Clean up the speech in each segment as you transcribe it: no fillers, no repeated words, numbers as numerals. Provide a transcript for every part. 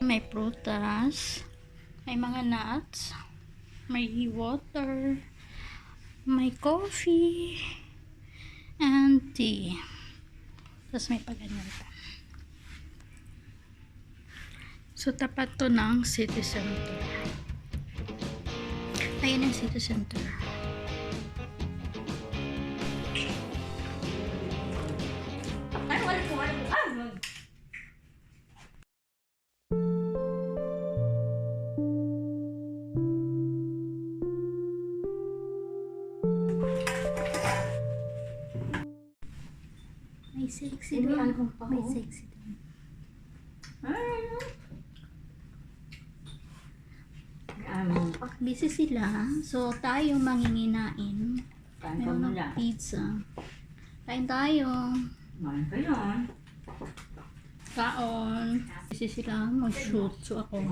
May prutas, may mga nuts, may water, may coffee, and tea. Tapos may paganyan pa. So, tapat to ng city center. Ayan ang city center. May sexy doon. May sexy doon. Busy sila. So, tayo manginginain. Meron ng pizza. Kain tayo. Kaon. Busy sila mag-shoot. So, ako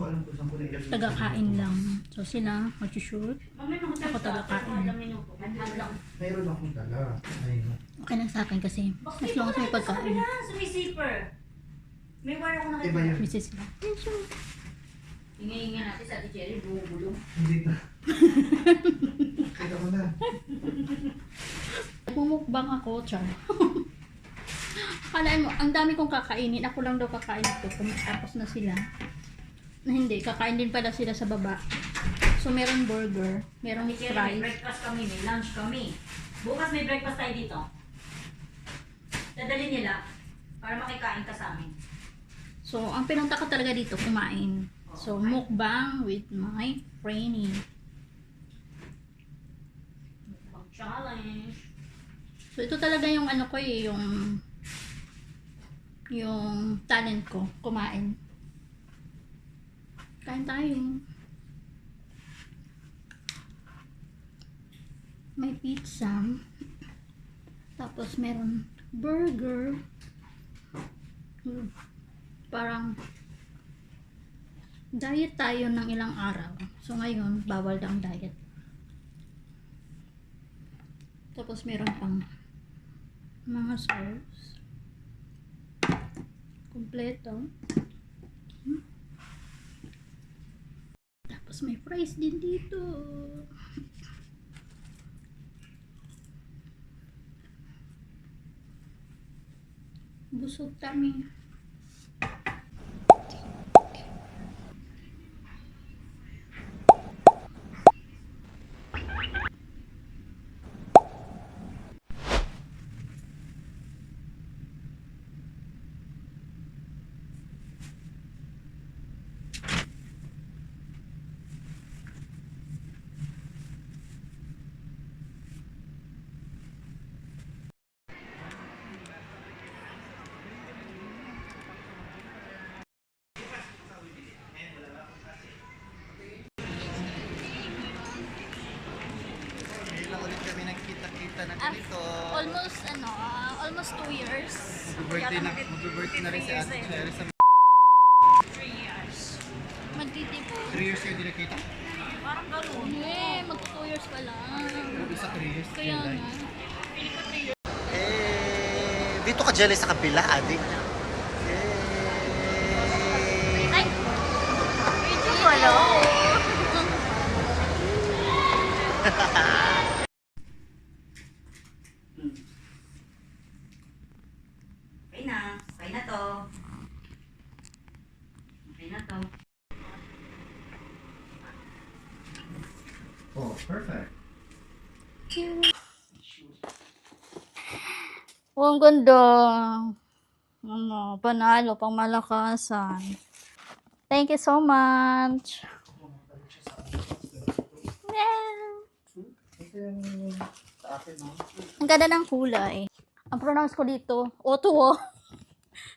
taga-kain lang. So, sila mag-shoot. Ako taga-kain. Mayroon akong dala. Ayun. Okay lang sa akin kasi as long as may pagkain. Sumisiper. May wire ako Iba nakita. yun. Busy sila. Hinga-hinga natin sa Ate Cherry, bumubulong. Hindi na. Kita ko na. Mumukbang ako, char. Akalain mo, ang dami kong kakainin. Ako lang daw kakain ito. Tapos na sila. Na hindi, kakain din pala sila sa baba. So, meron burger, meron Ate Cherry, may fries. breakfast kami, may lunch kami. Bukas may breakfast tayo dito. Dadalhin nila para makikain ka sa amin. So, ang pinunta ko talaga dito, kumain. So, mukbang with my Franny. Mukbang challenge. So, ito talaga yung ano ko eh, yung talent ko, kumain. Kain tayo. May pizza. Tapos meron burger. Parang diet tayo ng ilang araw. So ngayon, bawal na ang diet. Tapos meron pang mga sauce. Kompleto. Tapos may fries din dito. Busog kami. Kailan ulit kami nagkita-kita na ganito. Almost 2 years. Mag-birthday na rin si Ate Cherry sa 3 years. Magtitipo. 3 years yung dinakita. Parang gano'n. Mag 2 years pa lang. Grabe sa 3 years. Kaya nga. Dito ka jelly sa kapila, adik. Ay! Hello! Okay na. Okay na to. Okay na to. Oh, perfect. Oh, ang ganda. Ano, panalo, pang malakasan. Thank you so much. Yeah. Ito yung sa akin, no? Ang ganda ng kulay. Ang pronounce ko dito, Otuo.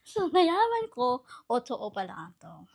So, nayaman ko, Otuo pala ito.